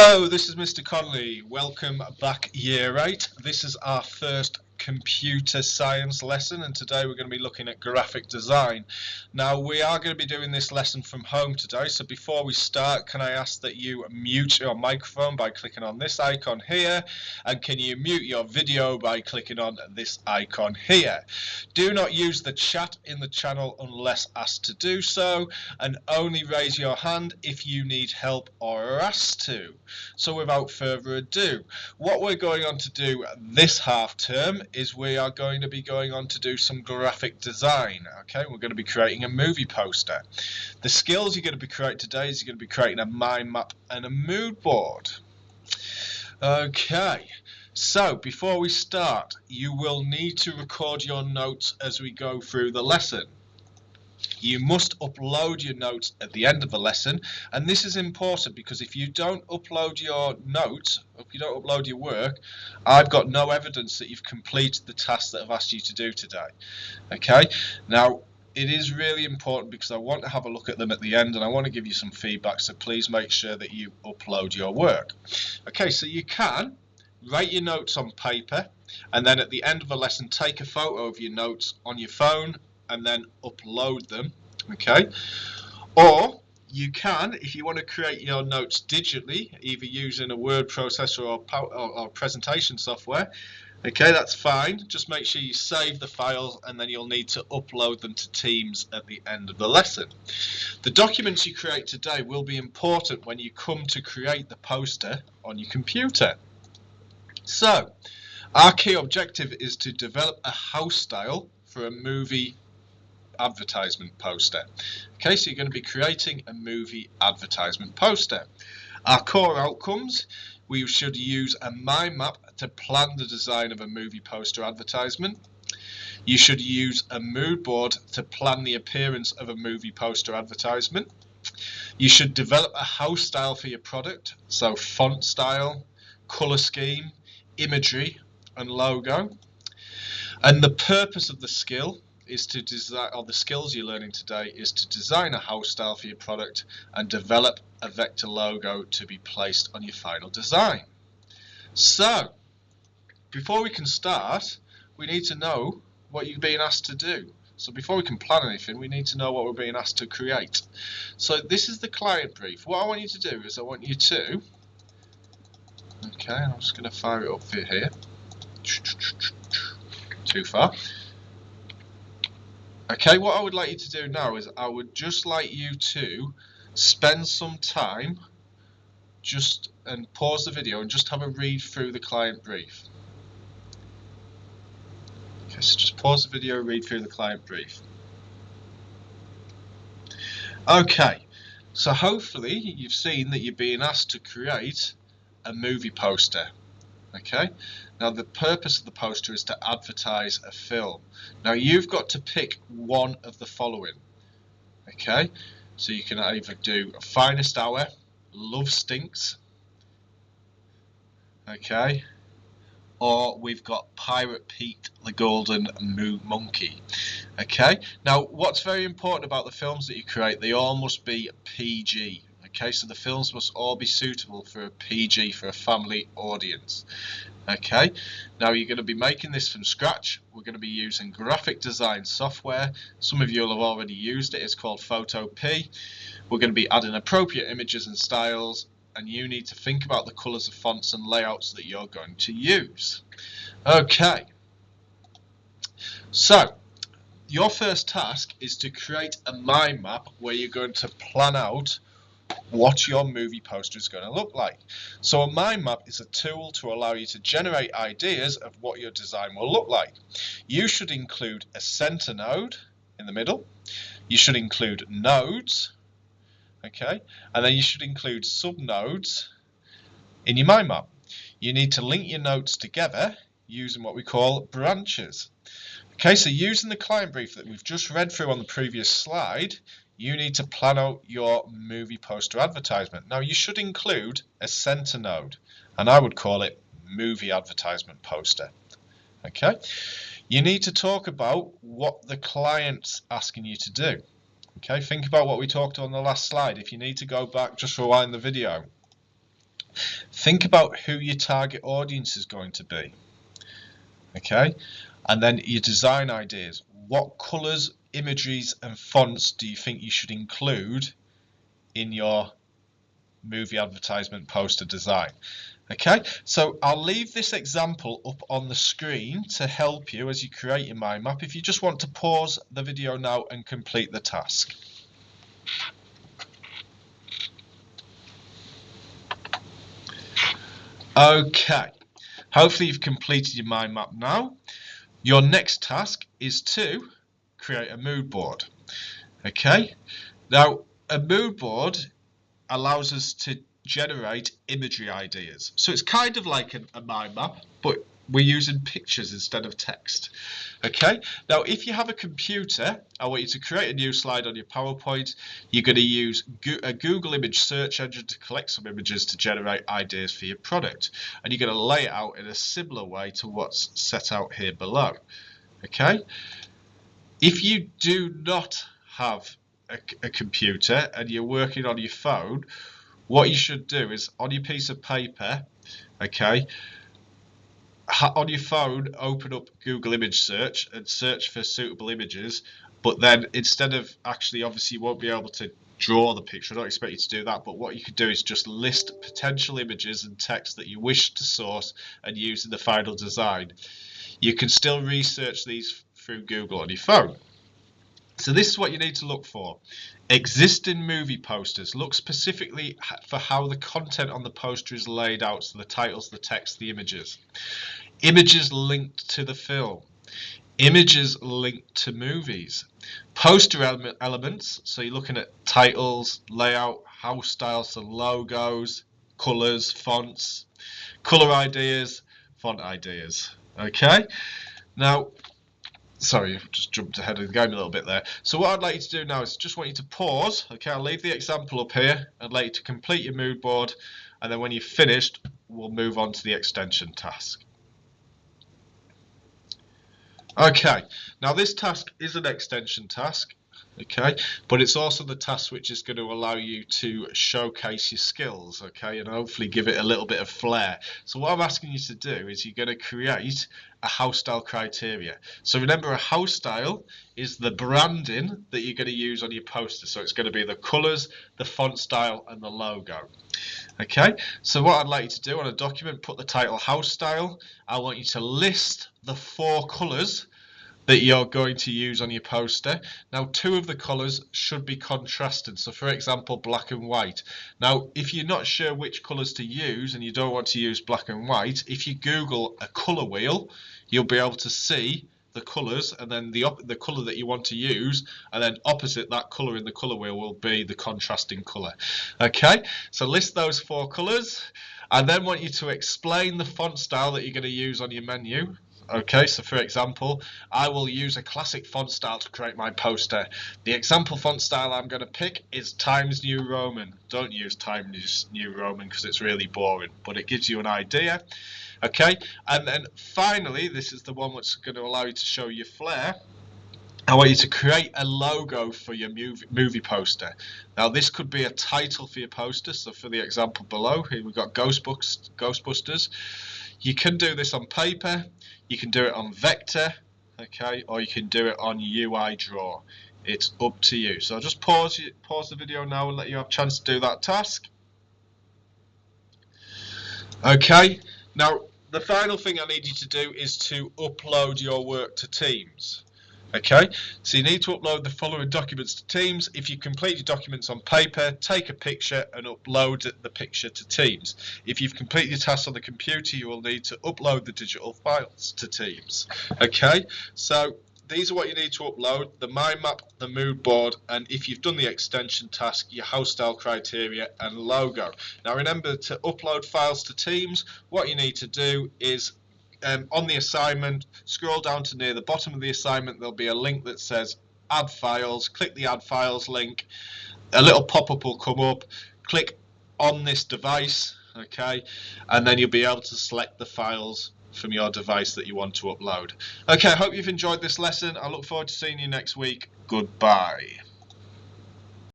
Hello, this is Mr. Conley. Welcome back year 8. This is our first computer science lesson, and today we're going to be looking at graphic design. Now, we are going to be doing this lesson from home today, so before we start, can I ask that you mute your microphone by clicking on this icon here, and can you mute your video by clicking on this icon here. Do not use the chat in the channel unless asked to do so, and only raise your hand if you need help or are asked to. So without further ado, what we're going on to do this half term is we are going to be going on to do some graphic design. Okay, we're going to be creating a movie poster. The skills you're going to be creating today is you're going to be creating a mind map and a mood board. Okay, so before we start, you will need to record your notes as we go through the lesson. You must upload your notes at the end of the lesson, and this is important because if you don't upload your notes, if you don't upload your work, I've got no evidence that you've completed the tasks that I've asked you to do today. Okay, now it is really important because I want to have a look at them at the end and I want to give you some feedback, so please make sure that you upload your work. Okay, so you can write your notes on paper and then at the end of the lesson take a photo of your notes on your phone and then upload them. Okay, or you can, if you want to create your notes digitally, either using a word processor or presentation software, okay, that's fine. Just make sure you save the files and then you'll need to upload them to Teams at the end of the lesson. The documents you create today will be important when you come to create the poster on your computer. So our key objective is to develop a house style for a movie advertisement poster. Okay, so you're going to be creating a movie advertisement poster. Our core outcomes: we should use a mind map to plan the design of a movie poster advertisement. You should use a mood board to plan the appearance of a movie poster advertisement. You should develop a house style for your product, so font style, color scheme, imagery and logo. And the purpose of the skill is to design, or the skills you're learning today is to design a house style for your product and develop a vector logo to be placed on your final design. So before we can start, we need to know what you're being asked to do. So before we can plan anything, we need to know what we're being asked to create. So this is the client brief. What I want you to do is I want you to, okay, I'm just going to fire it up for here. Too far. Okay, what I would like you to do now is I would just like you to spend some time and pause the video and just have a read through the client brief. Okay, so just pause the video, read through the client brief. Okay, so hopefully you've seen that you're being asked to create a movie poster. Okay, now the purpose of the poster is to advertise a film. Now you've got to pick one of the following. Okay, so you can either do Finest Hour, Love Stinks, okay, or we've got Pirate Pete the Golden Monkey. Okay, now what's very important about the films that you create, they all must be PG. Okay, so the films must all be suitable for a PG, for a family audience. Okay, now you're going to be making this from scratch. We're going to be using graphic design software. Some of you will have already used it. It's called Photo P. We're going to be adding appropriate images and styles, and you need to think about the colors of fonts and layouts that you're going to use. Okay, so your first task is to create a mind map where you're going to plan out what your movie poster is going to look like. So a mind map is a tool to allow you to generate ideas of what your design will look like. You should include a center node in the middle. You should include nodes, okay, and then you should include subnodes in your mind map. You need to link your nodes together using what we call branches. Okay, so using the client brief that we've just read through on the previous slide, you need to plan out your movie poster advertisement. Now you should include a center node, and I would call it movie advertisement poster. Okay, you need to talk about what the client's asking you to do. Okay, think about what we talked on the last slide. If you need to go back, just rewind the video. Think about who your target audience is going to be. Okay, and then your design ideas. What colours, imageries and fonts do you think you should include in your movie advertisement poster design? Okay, so I'll leave this example up on the screen to help you as you create your mind map if you just want to pause the video now and complete the task. Okay, hopefully you've completed your mind map now. Your next task is to create a mood board. Okay, now a mood board allows us to generate imagery ideas. So it's kind of like a mind map, but we're using pictures instead of text. Okay, now if you have a computer, I want you to create a new slide on your PowerPoint. You're going to use a Google image search engine to collect some images to generate ideas for your product. And you're going to lay it out in a similar way to what's set out here below. Okay, if you do not have a computer and you're working on your phone, what you should do is on your piece of paper, okay, on your phone, open up Google image search and search for suitable images. But then instead of actually, obviously you won't be able to draw the picture, I don't expect you to do that, but what you could do is just list potential images and text that you wish to source and use in the final design. You can still research these through Google on your phone. So this is what you need to look for. Existing movie posters. Look specifically for how the content on the poster is laid out, so the titles, the text, the images. Images linked to the film. Images linked to movies. Poster elements, so you're looking at titles, layout, house styles, so logos, colours, fonts, colour ideas, font ideas. Okay? Now, sorry, I've just jumped ahead of the game a little bit there. So what I'd like you to do now is just want you to pause. Okay, I'll leave the example up here. I'd like you to complete your mood board, and then when you've finished, we'll move on to the extension task. Okay, now this task is an extension task, okay, but it's also the task which is going to allow you to showcase your skills, okay, and hopefully give it a little bit of flair. So what I'm asking you to do is you're going to create a house style criteria. So remember, a house style is the branding that you're going to use on your poster. So it's going to be the colours, the font style and the logo. Okay, so what I'd like you to do on a document, put the title house style. I want you to list the 4 colours that you're going to use on your poster. Now 2 of the colours should be contrasted, so for example black and white. Now if you're not sure which colours to use and you don't want to use black and white, if you Google a colour wheel, you'll be able to see the colours and then the colour that you want to use, and then opposite that colour in the colour wheel will be the contrasting colour. Okay, so list those 4 colours. I then want you to explain the font style that you're going to use on your menu. Okay, so for example, I will use a classic font style to create my poster. The example font style I'm going to pick is Times New Roman. Don't use Times New Roman because it's really boring, but it gives you an idea. Okay, and then finally, this is the one that's going to allow you to show your flair. I want you to create a logo for your movie poster. Now this could be a title for your poster, so for the example below, here we've got Ghostbusters. You can do this on paper, you can do it on vector, okay, or you can do it on UI Draw. It's up to you. So I'll just pause the video now and let you have a chance to do that task. Okay, now the final thing I need you to do is to upload your work to Teams. Okay, so you need to upload the following documents to Teams. If you complete your documents on paper, take a picture and upload the picture to Teams. If you've completed your tasks on the computer, you will need to upload the digital files to Teams. Okay, so these are what you need to upload: the mind map, the mood board, and if you've done the extension task, your house style criteria and logo. Now remember, to upload files to Teams, what you need to do is on the assignment, scroll down to near the bottom of the assignment, there'll be a link that says add files. Click the add files link, a little pop-up will come up, click on this device, okay, and then you'll be able to select the files from your device that you want to upload. Okay, I hope you've enjoyed this lesson. I look forward to seeing you next week. Goodbye.